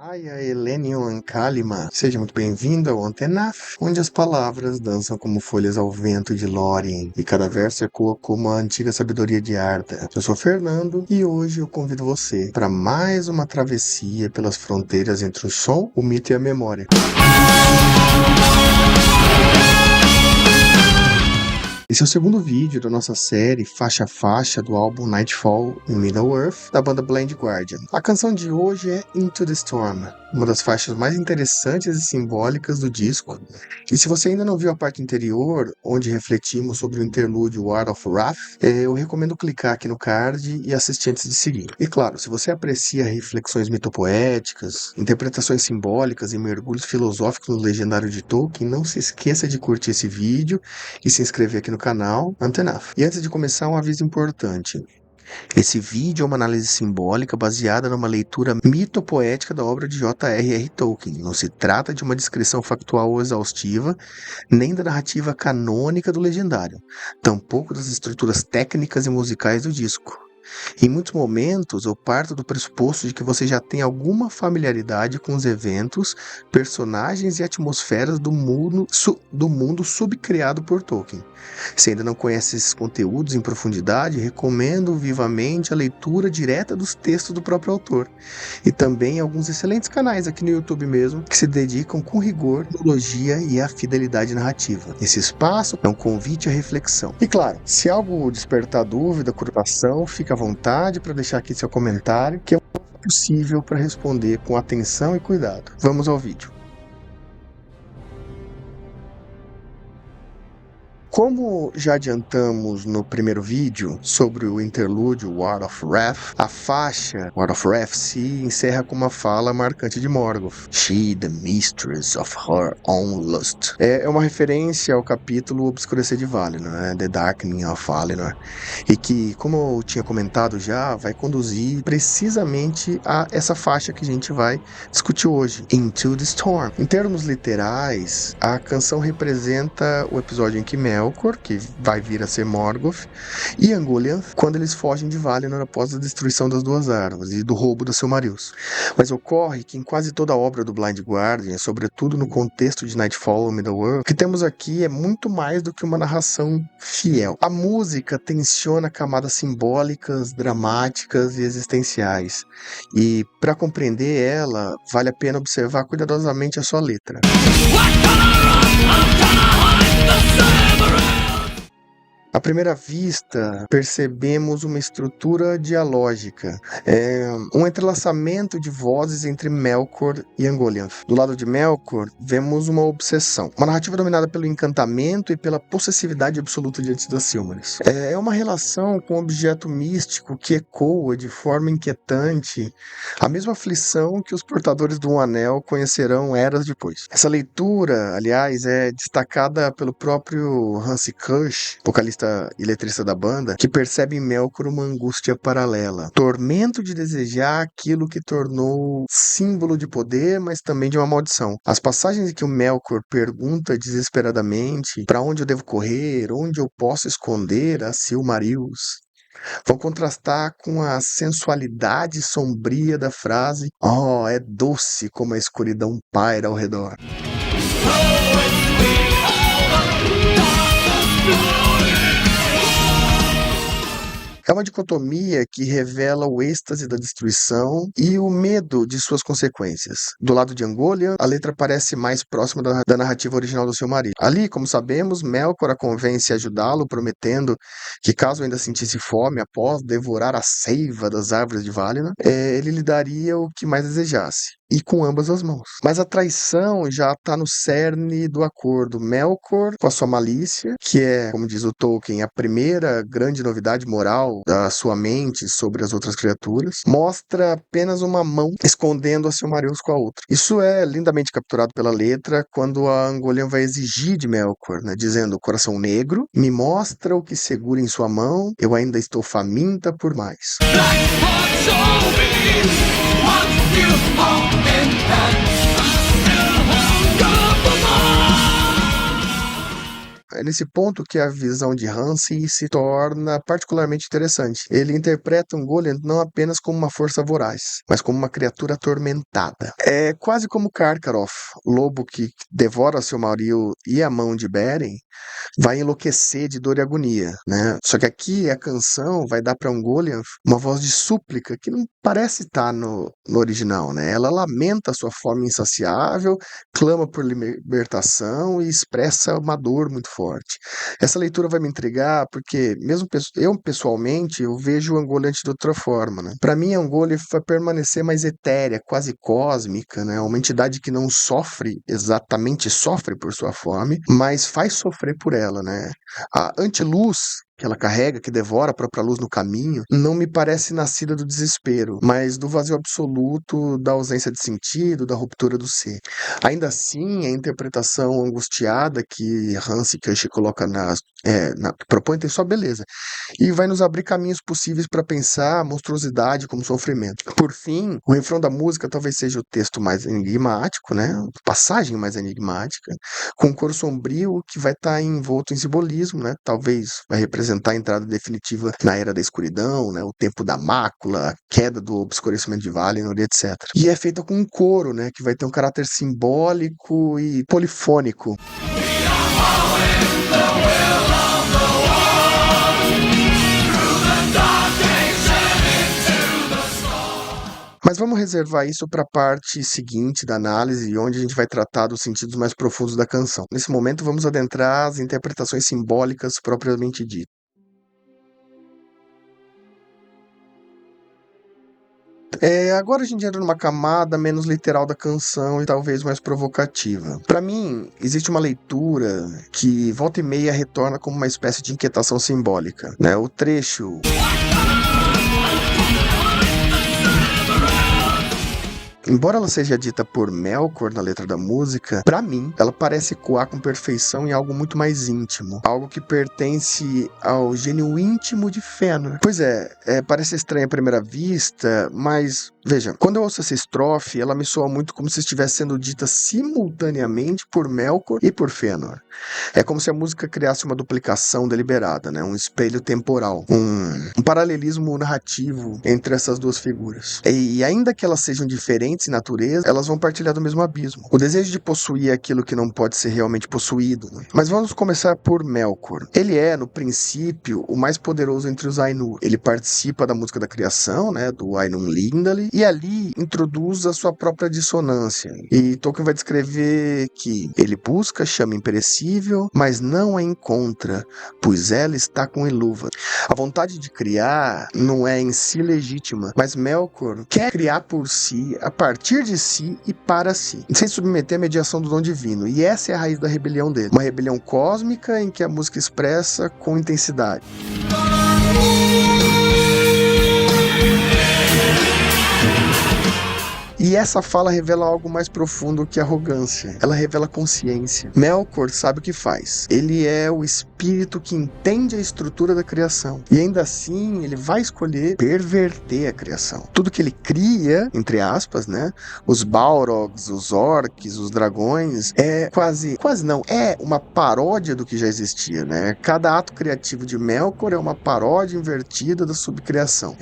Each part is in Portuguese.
Aya Elenion Kalima, seja muito bem-vindo ao Antenaf, onde as palavras dançam como folhas ao vento de Lórien e cada verso ecoa como a antiga sabedoria de Arda. Eu sou Fernando e hoje eu convido você para mais uma travessia pelas fronteiras entre o som, o mito e a memória. Esse é o segundo vídeo da nossa série faixa a faixa do álbum Nightfall in Middle-earth, da banda Blind Guardian. A canção de hoje é Into the Storm, uma das faixas mais interessantes e simbólicas do disco. E se você ainda não viu a parte anterior, onde refletimos sobre o interlúdio War of Wrath, eu recomendo clicar aqui no card e assistir antes de seguir. E claro, se você aprecia reflexões mitopoéticas, interpretações simbólicas e mergulhos filosóficos no legendário de Tolkien, não se esqueça de curtir esse vídeo e se inscrever aqui no canal Antenaf. E antes de começar, um aviso importante. Esse vídeo é uma análise simbólica baseada numa leitura mitopoética da obra de J.R.R. Tolkien. Não se trata de uma descrição factual ou exaustiva, nem da narrativa canônica do legendário, tampouco das estruturas técnicas e musicais do disco. Em muitos momentos, eu parto do pressuposto de que você já tem alguma familiaridade com os eventos, personagens e atmosferas do mundo subcriado por Tolkien. Se ainda não conhece esses conteúdos em profundidade, recomendo vivamente a leitura direta dos textos do próprio autor. E também alguns excelentes canais aqui no YouTube mesmo, que se dedicam com rigor à teologia e à fidelidade narrativa. Esse espaço é um convite à reflexão. E claro, se algo despertar dúvida, curiosidade, fica à vontade para deixar aqui seu comentário, que é o possível para responder com atenção e cuidado. Vamos ao vídeo. Como já adiantamos no primeiro vídeo sobre o interlúdio War of Wrath, a faixa War of Wrath se encerra com uma fala marcante de Morgoth. She, the mistress of her own lust. É uma referência ao capítulo Obscurecer de Valinor, né? The Darkening of Valinor. E que, como eu tinha comentado já, vai conduzir precisamente a essa faixa que a gente vai discutir hoje, Into the Storm. Em termos literais, a canção representa o episódio em que Melkor, que vai vir a ser Morgoth, e Ungoliant, quando eles fogem de Valinor após a destruição das duas árvores e do roubo dos Silmarils. Mas ocorre que em quase toda a obra do Blind Guardian, sobretudo no contexto de Nightfall in Middle-earth, o que temos aqui é muito mais do que uma narração fiel. A música tensiona camadas simbólicas, dramáticas e existenciais. E para compreender ela, vale a pena observar cuidadosamente a sua letra. À primeira vista, percebemos uma estrutura dialógica, um entrelaçamento de vozes entre Melkor e Ungoliant. Do lado de Melkor, vemos uma obsessão, uma narrativa dominada pelo encantamento e pela possessividade absoluta diante das Silmarils. É uma relação com um objeto místico que ecoa de forma inquietante a mesma aflição que os portadores do Anel conhecerão eras depois. Essa leitura, aliás, é destacada pelo próprio Hansi Kusch, vocalista e letrista da banda, que percebe em Melkor uma angústia paralela. Tormento de desejar aquilo que tornou símbolo de poder, mas também de uma maldição. As passagens em que o Melkor pergunta desesperadamente para onde eu devo correr, onde eu posso esconder as Silmarils, vão contrastar com a sensualidade sombria da frase: "Oh, é doce como a escuridão paira ao redor." É uma dicotomia que revela o êxtase da destruição e o medo de suas consequências. Do lado de Ungoliant, a letra parece mais próxima da narrativa original do Silmaril. Ali, como sabemos, Melkor a convence a ajudá-lo, prometendo que caso ainda sentisse fome após devorar a seiva das árvores de Valinor, ele lhe daria o que mais desejasse, e com ambas as mãos. Mas a traição já está no cerne do acordo. Melkor, com a sua malícia, que é, como diz o Tolkien, a primeira grande novidade moral da sua mente sobre as outras criaturas, mostra apenas uma mão escondendo a Silmarils com a outra. Isso é lindamente capturado pela letra quando a Ungoliant vai exigir de Melkor, né, dizendo: "Coração negro, me mostra o que segura em sua mão, eu ainda estou faminta por mais." nesse ponto que a visão de Hansi se torna particularmente interessante. Ele interpreta Ungoliant não apenas como uma força voraz, mas como uma criatura atormentada. É quase como Karkaroff, lobo que devora Silmaril e a mão de Beren, vai enlouquecer de dor e agonia, né? Só que aqui a canção vai dar para Ungoliant uma voz de súplica que não parece estar no original, né? Ela lamenta a sua fome insaciável, clama por libertação e expressa uma dor muito forte. Essa leitura vai me intrigar porque, mesmo eu pessoalmente, eu vejo o Ungoliant de outra forma, né? Para mim, a Ungoliant vai permanecer mais etérea, quase cósmica, né? Uma entidade que não sofre exatamente sofre por sua fome, mas faz sofrer por ela, né? A antiluz que ela carrega, que devora a própria luz no caminho, não me parece nascida do desespero, mas do vazio absoluto, da ausência de sentido, da ruptura do ser. Ainda assim, a interpretação angustiada que Hansi Kirsch coloca propõe tem sua beleza, e vai nos abrir caminhos possíveis para pensar a monstruosidade como sofrimento. Por fim, o refrão da música talvez seja o texto mais enigmático, né? A passagem mais enigmática, com um coro sombrio que vai estar envolto em simbolismo, né? Talvez vai representar a entrada definitiva na era da escuridão, né? O tempo da mácula, a queda do obscurecimento de Valinor, etc. E é feita com um coro, né? Que vai ter um caráter simbólico e polifônico. Mas vamos reservar isso para a parte seguinte da análise, onde a gente vai tratar dos sentidos mais profundos da canção. Nesse momento, vamos adentrar as interpretações simbólicas propriamente ditas. Agora a gente entra numa camada menos literal da canção e talvez mais provocativa. Para mim, existe uma leitura que volta e meia retorna como uma espécie de inquietação simbólica, né? O trecho embora ela seja dita por Melkor na letra da música, pra mim, ela parece ecoar com perfeição em algo muito mais íntimo. Algo que pertence ao gênio íntimo de Fëanor. Pois parece estranho à primeira vista, mas veja, quando eu ouço essa estrofe, ela me soa muito como se estivesse sendo dita simultaneamente por Melkor e por Fëanor. É como se a música criasse uma duplicação deliberada, né? Um espelho temporal, um paralelismo narrativo entre essas duas figuras. E ainda que elas sejam diferentes em natureza, elas vão partilhar do mesmo abismo. O desejo de possuir aquilo que não pode ser realmente possuído. Né? Mas vamos começar por Melkor. Ele é, no princípio, o mais poderoso entre os Ainur. Ele participa da música da criação, né? Do Ainun Lindali, e ali introduz a sua própria dissonância. E Tolkien vai descrever que ele busca chama imperecível, mas não a encontra, pois ela está com Ilúvatar. A vontade de criar não é em si legítima, mas Melkor quer criar por si, a partir de si e para si, sem submeter à mediação do dom divino. E essa é a raiz da rebelião dele. Uma rebelião cósmica em que a música expressa com intensidade. E essa fala revela algo mais profundo que arrogância. Ela revela consciência. Melkor sabe o que faz. Ele é o espírito que entende a estrutura da criação. E ainda assim, ele vai escolher perverter a criação. Tudo que ele cria, entre aspas, né? Os Balrogs, os orcs, os dragões, é é uma paródia do que já existia, né? Cada ato criativo de Melkor é uma paródia invertida da subcriação.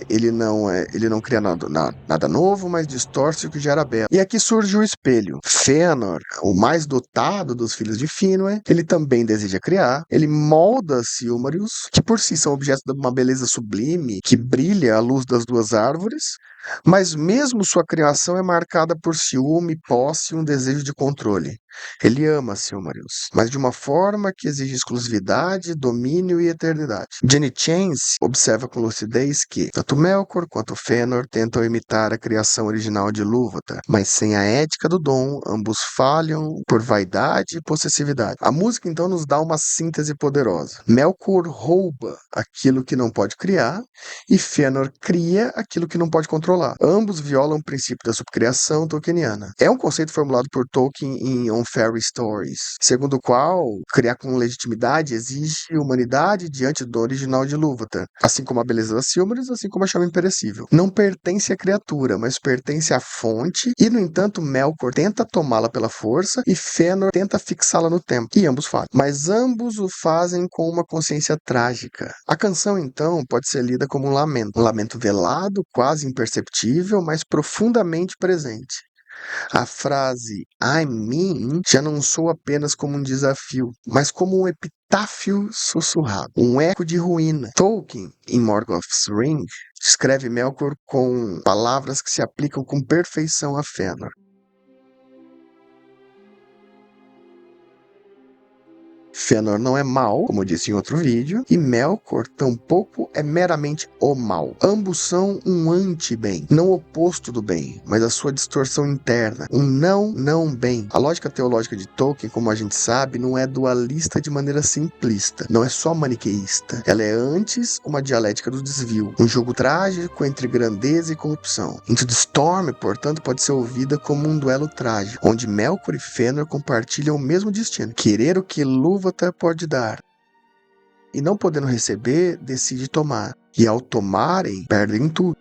Ele não cria nada novo, mas distorce o que já era belo. E aqui surge o espelho. Fëanor, o mais dotado dos filhos de Finwë, ele também deseja criar. Ele molda Silmarils, que por si são objetos de uma beleza sublime, que brilha à luz das duas árvores, mas mesmo sua criação é marcada por ciúme, posse e um desejo de controle. Ele ama Silmarils, mas de uma forma que exige exclusividade, domínio e eternidade. Jenny Chance observa com lucidez que tanto Melkor quanto Fëanor tentam imitar a criação original de Ilúvatar, mas sem a ética do dom, ambos falham por vaidade e possessividade. A música então nos dá uma síntese poderosa. Melkor rouba aquilo que não pode criar e Fëanor cria aquilo que não pode controlar. controlar. Ambos violam o princípio da subcriação tolkieniana. É um conceito formulado por Tolkien em On Fairy Stories, segundo o qual criar com legitimidade exige humanidade diante do original de Ilúvatar, assim como a beleza das Silmarils, assim como a chama imperecível. Não pertence à criatura, mas pertence à fonte, e no entanto Melkor tenta tomá-la pela força e Fëanor tenta fixá-la no tempo, e ambos falham. Mas ambos o fazem com uma consciência trágica. A canção, então, pode ser lida como um lamento velado, quase imperceptível, mas profundamente presente. A frase I mean já não soa apenas como um desafio, mas como um epitáfio sussurrado, um eco de ruína. Tolkien, em Morgoth's Ring, descreve Melkor com palavras que se aplicam com perfeição a Fëanor. Fëanor não é mal, como eu disse em outro vídeo, e Melkor tampouco é meramente o mal. Ambos são um anti-bem, não o oposto do bem, mas a sua distorção interna, um não bem. A lógica teológica de Tolkien, como a gente sabe, não é dualista de maneira simplista, não é só maniqueísta. Ela é antes uma dialética do desvio, um jogo trágico entre grandeza e corrupção. Into the Storm, portanto, pode ser ouvida como um duelo trágico, onde Melkor e Fëanor compartilham o mesmo destino, querer o que Ilúvatar pode dar, e não podendo receber, decide tomar. E ao tomarem, perdem tudo.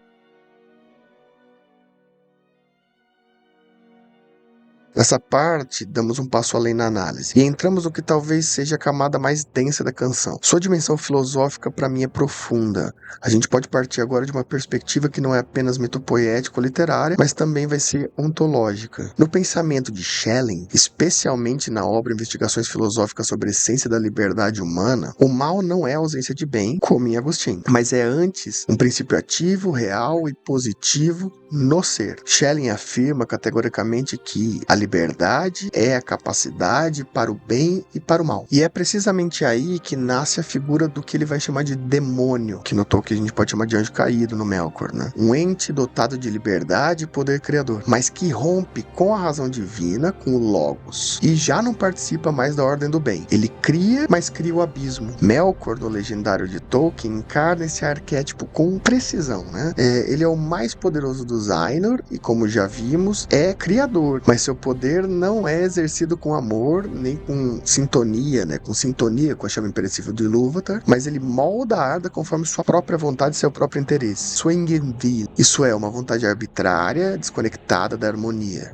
Nessa parte, damos um passo além na análise e entramos no que talvez seja a camada mais densa da canção. Sua dimensão filosófica, para mim, é profunda. A gente pode partir agora de uma perspectiva que não é apenas mitopoética ou literária, mas também vai ser ontológica. No pensamento de Schelling, especialmente na obra Investigações Filosóficas sobre a Essência da Liberdade Humana, o mal não é a ausência de bem, como em Agostinho, mas é antes um princípio ativo, real e positivo no ser. Schelling afirma categoricamente que a liberdade é a capacidade para o bem e para o mal. E é precisamente aí que nasce a figura do que ele vai chamar de demônio, que no Tolkien a gente pode chamar de anjo caído no Melkor, né? Um ente dotado de liberdade e poder criador, mas que rompe com a razão divina, com o Logos, e já não participa mais da ordem do bem. Ele cria, mas cria o abismo. Melkor, do legendário de Tolkien, encarna esse arquétipo com precisão, né? Ele é o mais poderoso dos Ainur e, como já vimos, é criador, mas seu poder não é exercido com amor, nem com sintonia, né? Com sintonia com a chama imperecível de Ilúvatar, mas ele molda a Arda conforme sua própria vontade e seu próprio interesse. Sua Ingevil, isso é, uma vontade arbitrária, desconectada da harmonia.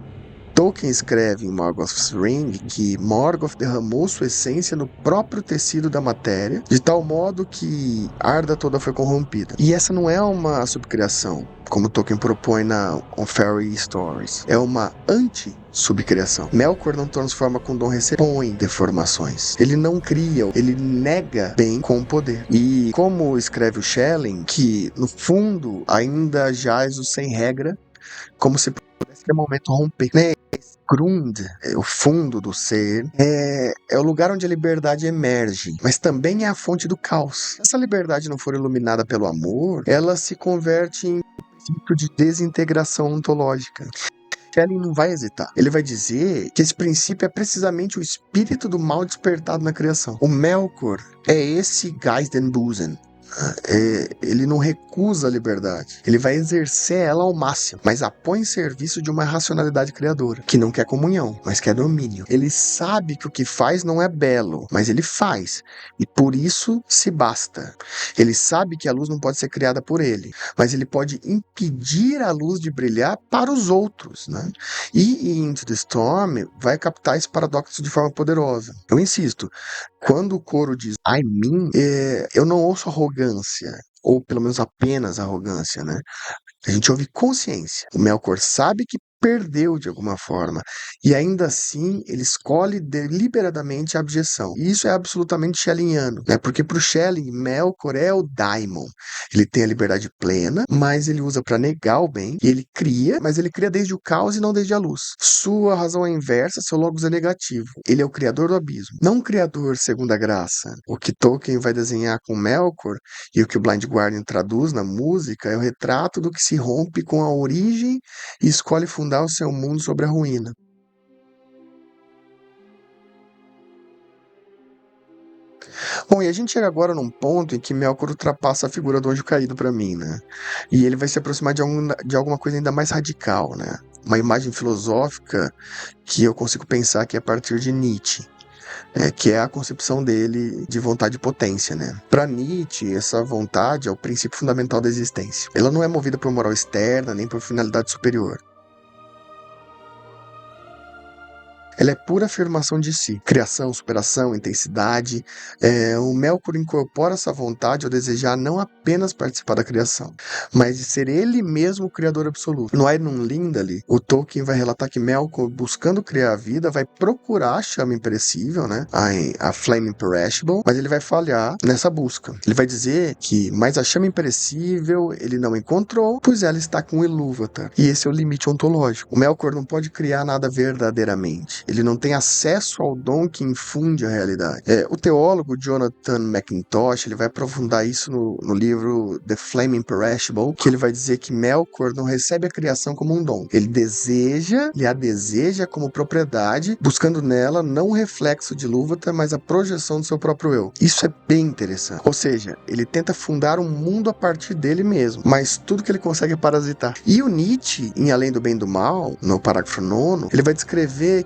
Tolkien escreve em Morgoth's Ring que Morgoth derramou sua essência no próprio tecido da matéria, de tal modo que Arda toda foi corrompida. E essa não é uma subcriação, como Tolkien propõe na On Fairy Stories. É uma anti-subcriação. Melkor não transforma com dom põe deformações. Ele não cria, ele nega bem com o poder. E como escreve o Schelling, que no fundo ainda jaz o sem regra, como se pudesse ter momento romper, né? Grund, o fundo do ser, é o lugar onde a liberdade emerge, mas também é a fonte do caos. Se essa liberdade não for iluminada pelo amor, ela se converte em princípio de desintegração ontológica. Schelling não vai hesitar. Ele vai dizer que esse princípio é precisamente o espírito do mal despertado na criação. O Melkor é esse Geistbusen. Ele não recusa a liberdade, ele vai exercer ela ao máximo, mas a põe em serviço de uma racionalidade criadora, que não quer comunhão, mas quer domínio. Ele sabe que o que faz não é belo, mas ele faz, e por isso se basta. Ele sabe que a luz não pode ser criada por ele, mas ele pode impedir a luz de brilhar para os outros, né? E Into the Storm vai captar esse paradoxo de forma poderosa. Eu insisto, quando o coro diz I mean, eu não ouço arrogância, ou pelo menos apenas arrogância, né? A gente ouve consciência. O Melkor sabe que perdeu de alguma forma, e ainda assim ele escolhe deliberadamente a abjeção. E isso é absolutamente schellingiano, né? Porque para o Schelling, Melkor é o daimon. Ele tem a liberdade plena, mas ele usa para negar o bem, e ele cria, mas ele cria desde o caos e não desde a luz. Sua razão é inversa, seu logos é negativo. Ele é o criador do abismo, não um criador segundo a graça. O que Tolkien vai desenhar com Melkor e o que o Blind Guardian traduz na música é o retrato do que se rompe com a origem e escolhe fundar o seu mundo sobre a ruína. Bom, e a gente chega agora num ponto em que Melkor ultrapassa a figura do anjo caído pra mim, né? E ele vai se aproximar de alguma coisa ainda mais radical, né? Uma imagem filosófica que eu consigo pensar que é a partir de Nietzsche. Que é a concepção dele de vontade e potência, né? Para Nietzsche, essa vontade é o princípio fundamental da existência. Ela não é movida por moral externa nem por finalidade superior. Ela é pura afirmação de si. Criação, superação, intensidade. O Melkor incorpora essa vontade ao desejar não apenas participar da criação, mas de ser ele mesmo o criador absoluto. No Iron Lindale, o Tolkien vai relatar que Melkor, buscando criar a vida, vai procurar a chama imperecível, né? A Flame Imperishable, mas ele vai falhar nessa busca. Ele vai dizer que, mas a chama imperecível ele não encontrou, pois ela está com Ilúvatar. E esse é o limite ontológico. O Melkor não pode criar nada verdadeiramente. Ele não tem acesso ao dom que infunde a realidade. O teólogo Jonathan McIntosh ele vai aprofundar isso no livro The Flame Imperishable, que ele vai dizer que Melkor não recebe a criação como um dom. Ele a deseja como propriedade, buscando nela não o reflexo de Ilúvatar, mas a projeção do seu próprio eu. Isso é bem interessante. Ou seja, ele tenta fundar um mundo a partir dele mesmo, mas tudo que ele consegue é parasitar. E o Nietzsche, em Além do Bem e do Mal, no parágrafo 9, ele vai descrever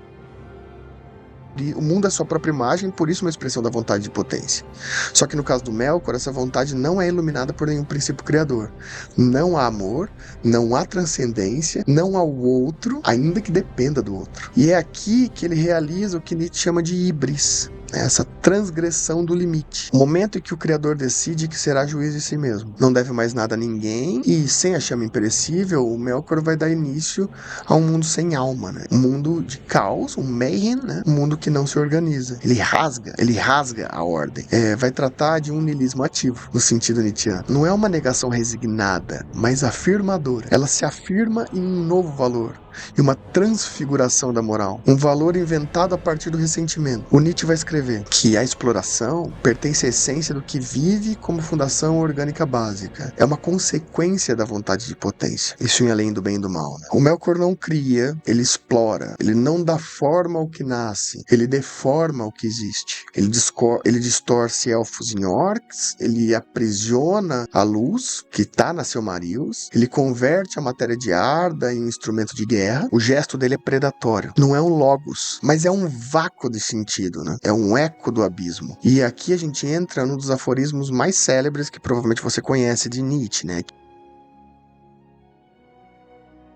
o mundo é sua própria imagem, por isso uma expressão da vontade de potência. Só que no caso do Melkor, essa vontade não é iluminada por nenhum princípio criador. Não há amor, não há transcendência, não há o outro, ainda que dependa do outro. E é aqui que ele realiza o que Nietzsche chama de híbris, essa transgressão do limite. O momento em que o Criador decide que será juiz de si mesmo. Não deve mais nada a ninguém, e sem a chama imperecível, o Melkor vai dar início a um mundo sem alma, né? Um mundo de caos, um mayhem, né? Um mundo que não se organiza. Ele rasga a ordem. Vai tratar de um niilismo ativo, no sentido nietzschiano. Não é uma negação resignada, mas afirmadora. Ela se afirma em um novo valor e uma transfiguração da moral. Um valor inventado a partir do ressentimento. O Nietzsche vai escrever que a exploração pertence à essência do que vive como fundação orgânica básica. É uma consequência da vontade de potência. Isso em Além do Bem e do Mal, né? O Melkor não cria, ele explora. Ele não dá forma ao que nasce. Ele deforma o que existe. Ele distorce elfos em orcs. Ele aprisiona a luz, que está na Silmarils. Ele converte a matéria de Arda em um instrumento de guerra. O gesto dele é predatório. Não é um logos, mas é um vácuo de sentido, né? É um eco do abismo. E aqui a gente entra num dos aforismos mais célebres que provavelmente você conhece de Nietzsche, né?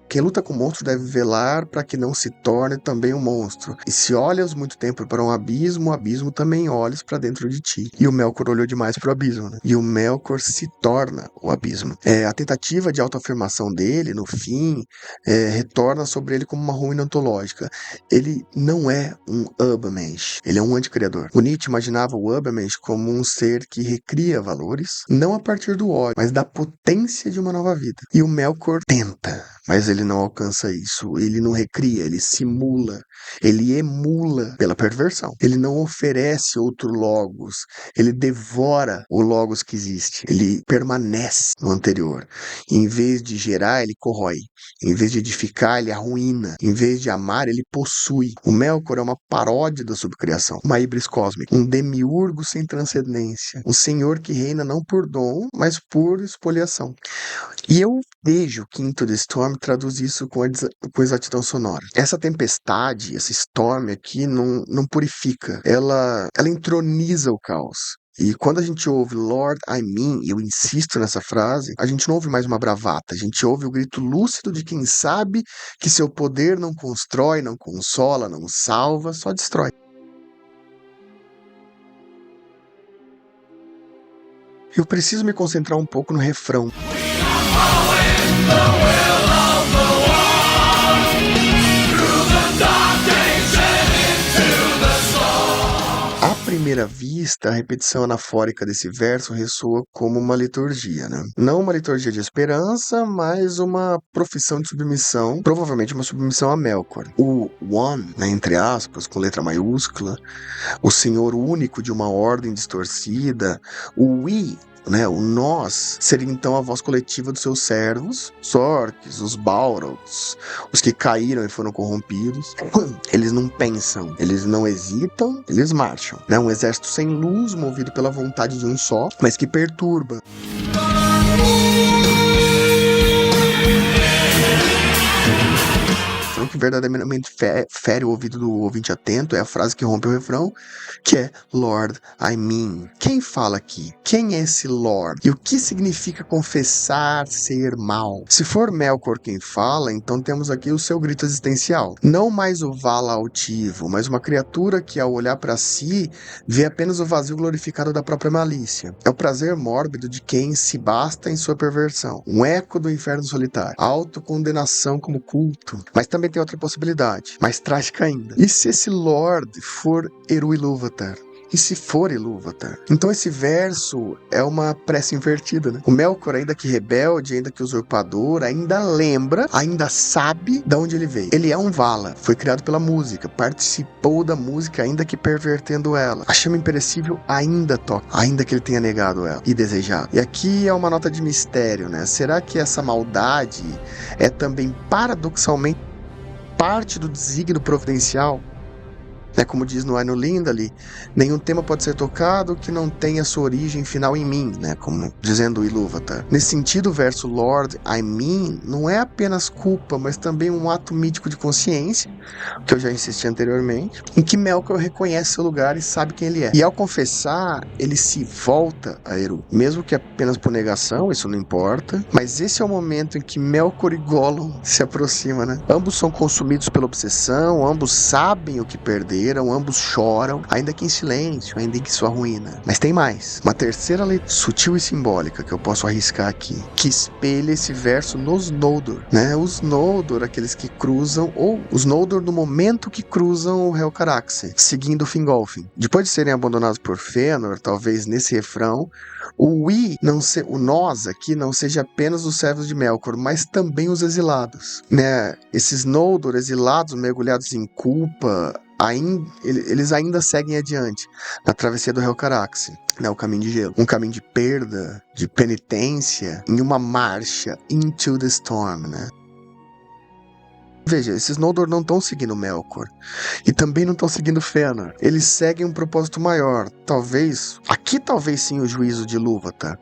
Quem luta com o monstro deve velar para que não se torne também um monstro. E se olhas muito tempo para um abismo, o abismo também olhas para dentro de ti. E o Melkor olhou demais para o abismo, né? E o Melkor se torna o abismo. A tentativa de autoafirmação dele, no fim, retorna sobre ele como uma ruína ontológica. Ele não é um Übermensch, ele é um anticriador. O Nietzsche imaginava o Übermensch como um ser que recria valores, não a partir do ódio, mas da potência de uma nova vida. E o Melkor tenta, mas ele não alcança isso. Ele não recria, ele simula, ele emula pela perversão. Ele não oferece outro logos, ele devora o logos que existe. Ele permanece no anterior. Em vez de gerar, ele corrói. Em vez de edificar, ele arruína. Em vez de amar, ele possui. O Melkor é uma paródia da subcriação, uma híbris cósmica, um demiurgo sem transcendência, um senhor que reina não por dom, mas por expoliação. E eu vejo que Into the Storm traduz isso com exatidão sonora. Essa tempestade, esse storm aqui, não purifica. Ela entroniza o caos. E quando a gente ouve Lord, I mean, e eu insisto nessa frase, a gente não ouve mais uma bravata, a gente ouve o grito lúcido de quem sabe que seu poder não constrói, não consola, não salva, só destrói. Eu preciso me concentrar um pouco no refrão. À primeira vista, a repetição anafórica desse verso ressoa como uma liturgia, né? Não uma liturgia de esperança, mas uma profissão de submissão, provavelmente uma submissão a Melkor. O One, né, entre aspas, com letra maiúscula, o Senhor único de uma ordem distorcida, o We, né? O nós seria então a voz coletiva dos seus servos, os orcs, os Balrogs, os que caíram e foram corrompidos. Eles não pensam, eles não hesitam, eles marcham, né? Um exército sem luz, movido pela vontade de um só, mas que perturba. O que verdadeiramente fere o ouvido do ouvinte atento é a frase que rompe o refrão, que é Lord, I mean. Quem fala aqui? Quem é esse Lord? E o que significa confessar ser mal? Se for Melkor quem fala, então temos aqui o seu grito existencial. Não mais o Vala altivo, mas uma criatura que, ao olhar para si, vê apenas o vazio glorificado da própria malícia. É o prazer mórbido de quem se basta em sua perversão. Um eco do inferno solitário. Autocondenação como culto. Mas também tem outra possibilidade, mais trágica ainda. E se esse Lord for Eru Ilúvatar? E se for Ilúvatar? Então esse verso é uma prece invertida, né? O Melkor, ainda que rebelde, ainda que usurpador, ainda lembra, ainda sabe de onde ele veio. Ele é um Vala, foi criado pela música, participou da música, ainda que pervertendo ela. A chama imperecível ainda toca, ainda que ele tenha negado ela e desejado. E aqui é uma nota de mistério, né? Será que essa maldade é também paradoxalmente parte do desígnio providencial? Como diz no Aino Lindali, nenhum tema pode ser tocado que não tenha sua origem final em mim, como dizendo Ilúvatar. Nesse sentido, o verso Lord, I mean, não é apenas culpa, mas também um ato mítico de consciência, que eu já insisti anteriormente, em que Melkor reconhece seu lugar e sabe quem ele é. E ao confessar, ele se volta a Eru. Mesmo que apenas por negação, isso não importa, mas esse é o momento em que Melkor e Gollum se aproximam, né? Ambos são consumidos pela obsessão, ambos sabem o que perderam, ambos choram, ainda que em silêncio, ainda que sua ruína. Mas tem mais. Uma terceira letra sutil e simbólica que eu posso arriscar aqui, que espelha esse verso nos Noldor, né? Os Noldor, aqueles que cruzam, ou os Noldor no momento que cruzam o Helcaraxë, seguindo Fingolfin. Depois de serem abandonados por Fëanor, talvez nesse refrão, o nós aqui não seja apenas os servos de Melkor, mas também os exilados, né? Esses Noldor exilados, mergulhados em culpa, eles ainda seguem adiante na travessia do Helcaraxë, o caminho de gelo, um caminho de perda, de penitência, em uma marcha into the storm, né? Veja, esses Noldor não estão seguindo Melkor e também não estão seguindo Fëanor. Eles seguem um propósito maior, talvez sim o juízo de Ilúvatar.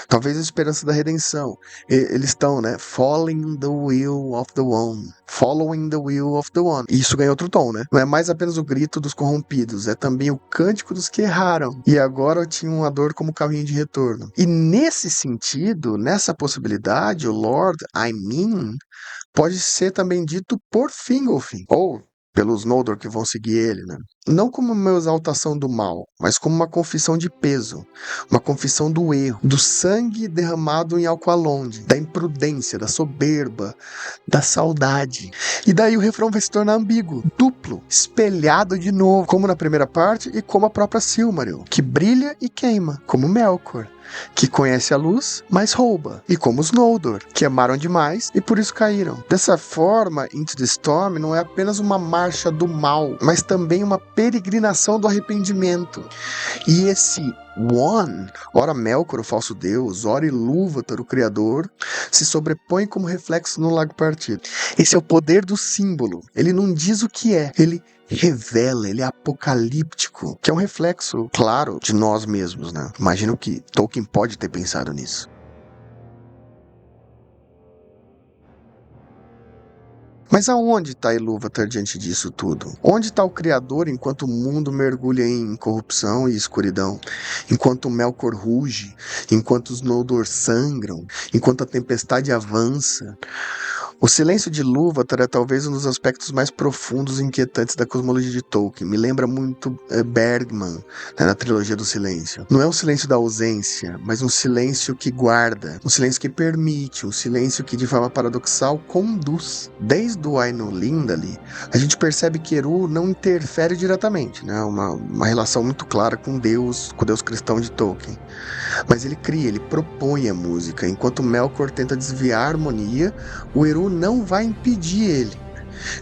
Talvez a esperança da redenção. Eles estão, following the will of the one. Following the will of the one. E isso ganha outro tom, né? Não é mais apenas o grito dos corrompidos, é também o cântico dos que erraram. E agora tinham a dor como caminho de retorno. E nesse sentido, nessa possibilidade, o Lord, I mean, pode ser também dito por Fingolfin. Ou pelos Noldor que vão seguir ele, né? Não como uma exaltação do mal, mas como uma confissão de peso, uma confissão do erro, do sangue derramado em Alqualond, da imprudência, da soberba, da saudade. E daí o refrão vai se tornar ambíguo, duplo, espelhado de novo, como na primeira parte e como a própria Silmaril, que brilha e queima, como Melkor, que conhece a luz, mas rouba, e como os Noldor, que amaram demais e por isso caíram. Dessa forma, Into the Storm não é apenas uma marcha do mal, mas também uma peregrinação do arrependimento. E esse One, ora Melkor, o falso deus, ora Ilúvatar, o criador, se sobrepõe como reflexo no lago partido. Esse é o poder do símbolo. Ele não diz o que é, ele revela, ele é apocalíptico, que é um reflexo, claro, de nós mesmos, né? Imagino que Tolkien pode ter pensado nisso. Mas aonde está Ilúvatar diante disso tudo? Onde está o Criador enquanto o mundo mergulha em corrupção e escuridão? Enquanto o Melkor ruge? Enquanto os Noldor sangram? Enquanto a tempestade avança? O silêncio de Ilúvatar é talvez um dos aspectos mais profundos e inquietantes da cosmologia de Tolkien. Me lembra muito Bergman, na trilogia do silêncio. Não é um silêncio da ausência, mas um silêncio que guarda, um silêncio que permite, um silêncio que de forma paradoxal conduz. Desde o Ainulindali, a gente percebe que Eru não interfere diretamente, uma relação muito clara com o Deus cristão de Tolkien. Mas ele cria, ele propõe a música. Enquanto Melkor tenta desviar a harmonia, o Eru não vai impedir ele.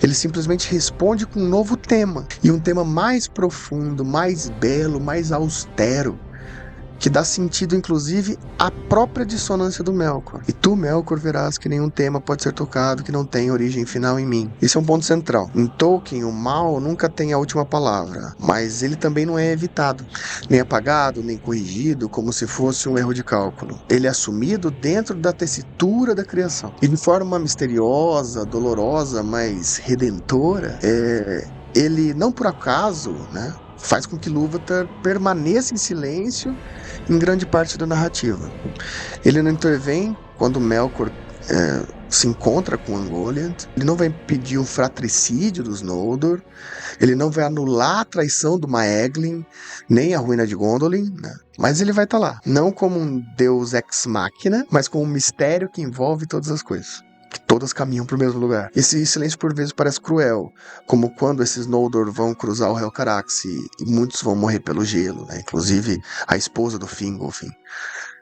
Ele simplesmente responde com um novo tema. E um tema mais profundo, mais belo, mais austero. que dá sentido, inclusive, à própria dissonância do Melkor. E tu, Melkor, verás que nenhum tema pode ser tocado que não tenha origem final em mim. Esse é um ponto central. Em Tolkien, o mal nunca tem a última palavra, mas ele também não é evitado, nem apagado, nem corrigido, como se fosse um erro de cálculo. Ele é assumido dentro da tessitura da criação. E de forma misteriosa, dolorosa, mas redentora, ele, não por acaso, né, faz com que Ilúvatar permaneça em silêncio em grande parte da narrativa. Ele não intervém quando Melkor se encontra com Ungoliant, ele não vai pedir o fratricídio dos Noldor, ele não vai anular a traição do Maeglin, nem a ruína de Gondolin, né? Mas ele vai estar lá, não como um deus ex machina, mas como um mistério que envolve todas as coisas. Que todas caminham para o mesmo lugar. Esse silêncio por vezes parece cruel, como quando esses Noldor vão cruzar o Helcarax e muitos vão morrer pelo gelo, né? Inclusive a esposa do Fingolfin.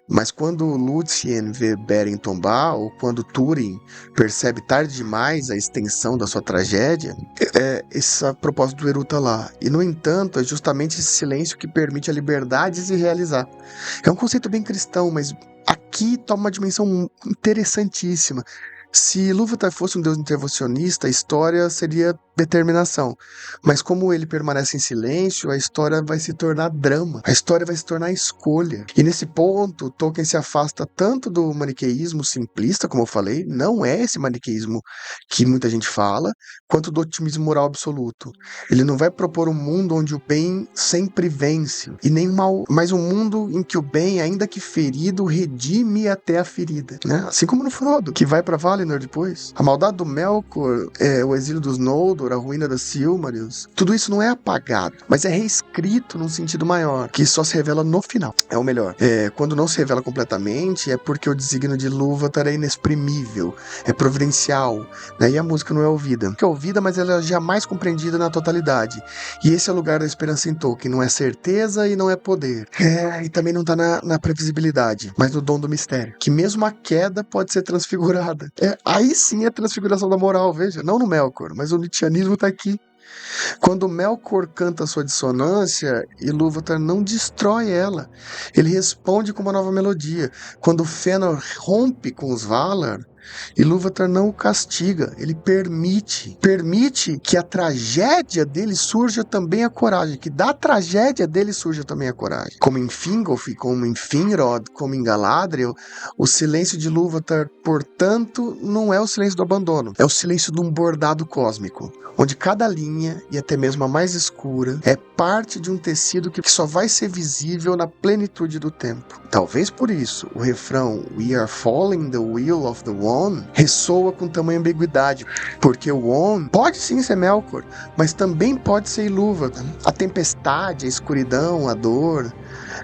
Mas quando Lúthien vê Beren tombar, ou quando Túrin percebe tarde demais a extensão da sua tragédia, esse propósito do Eru tá lá. E, no entanto, é justamente esse silêncio que permite a liberdade de se realizar. É um conceito bem cristão, mas aqui toma uma dimensão interessantíssima. Se Ilúvatar fosse um deus intervencionista, a história seria determinação. Mas como ele permanece em silêncio, a história vai se tornar drama. A história vai se tornar escolha. E nesse ponto, Tolkien se afasta tanto do maniqueísmo simplista, como eu falei, não é esse maniqueísmo que muita gente fala, quanto do otimismo moral absoluto. Ele não vai propor um mundo onde o bem sempre vence, e nem o mal, mas um mundo em que o bem, ainda que ferido, redime até a ferida, né? Assim como no Frodo, que vai para Valinor depois. A maldade do Melkor, o exílio dos Noldor, a ruína das Silmarils, tudo isso não é apagado, mas é reescrito num sentido maior, que só se revela no final. É o melhor. Quando não se revela completamente, é porque o desígnio de Ilúvatar é inexprimível, é providencial, né? E a música não é ouvida. Que é ouvida, mas ela é jamais compreendida na totalidade. E esse é o lugar da esperança em Tolkien. Não é certeza e não é poder. E também não tá na previsibilidade, mas no dom do mistério. Que mesmo a queda pode ser transfigurada. Aí sim é transfiguração da moral, veja. Não no Melkor, mas o Nietzscheanismo tá aqui. Quando Melkor canta sua dissonância, Ilúvatar não destrói ela. Ele responde com uma nova melodia. Quando Fëanor rompe com os Valar, Ilúvatar não o castiga, ele permite que a tragédia dele surja também a coragem, que da tragédia dele surja também a coragem. Como em Fingolfin, como em Finrod, como em Galadriel, o silêncio de Ilúvatar, portanto, não é o silêncio do abandono, é o silêncio de um bordado cósmico, onde cada linha, e até mesmo a mais escura, é parte de um tecido que só vai ser visível na plenitude do tempo. Talvez por isso, o refrão "We are following the will of the One" ressoa com tamanha ambiguidade, porque o One pode sim ser Melkor, mas também pode ser Ilúvatar. A tempestade, a escuridão, a dor,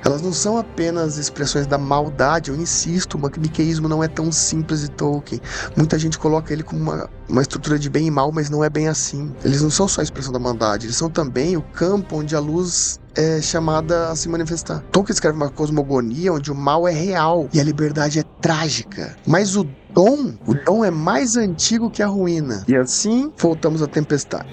elas não são apenas expressões da maldade. Eu insisto, o maniqueísmo não é tão simples de Tolkien. Muita gente coloca ele como uma estrutura de bem e mal, mas não é bem assim. Eles não são só a expressão da maldade, eles são também o campo onde a luz é chamada a se manifestar. Tolkien escreve uma cosmogonia onde o mal é real e a liberdade é trágica. Mas o dom é mais antigo que a ruína. E assim, voltamos à tempestade.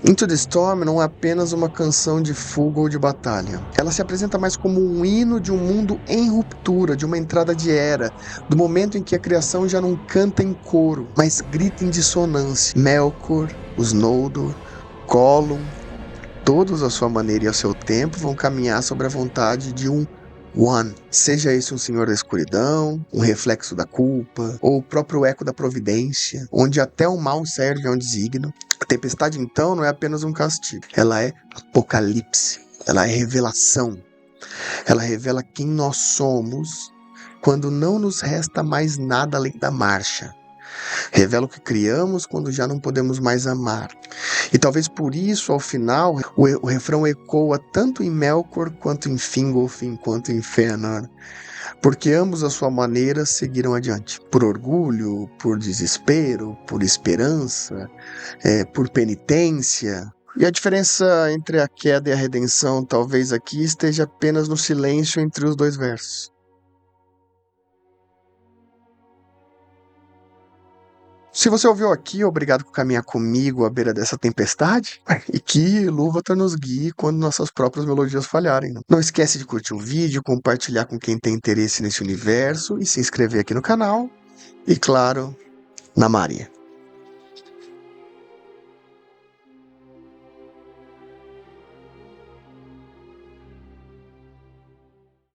Into the Storm não é apenas uma canção de fuga ou de batalha. Ela se apresenta mais como um hino de um mundo em ruptura, de uma entrada de era, do momento em que a criação já não canta em coro, mas grita em dissonância. Melkor, os Noldor, Gollum, todos à sua maneira e ao seu tempo vão caminhar sobre a vontade de um One, seja esse um senhor da escuridão, um reflexo da culpa, ou o próprio eco da providência, onde até o mal serve a um desígnio. A tempestade, então, não é apenas um castigo, ela é apocalipse, ela é revelação. Ela revela quem nós somos quando não nos resta mais nada além da marcha. Revela o que criamos quando já não podemos mais amar. E talvez por isso, ao final, o refrão ecoa tanto em Melkor, quanto em Fingolfin, quanto em Fëanor. Porque ambos, à sua maneira, seguiram adiante. Por orgulho, por desespero, por esperança, por penitência. E a diferença entre a queda e a redenção, talvez aqui, esteja apenas no silêncio entre os dois versos. Se você ouviu aqui, obrigado por caminhar comigo à beira dessa tempestade e que Ilúvatar nos guie quando nossas próprias melodias falharem. Não esquece de curtir o vídeo, compartilhar com quem tem interesse nesse universo e se inscrever aqui no canal. E claro, na Maria.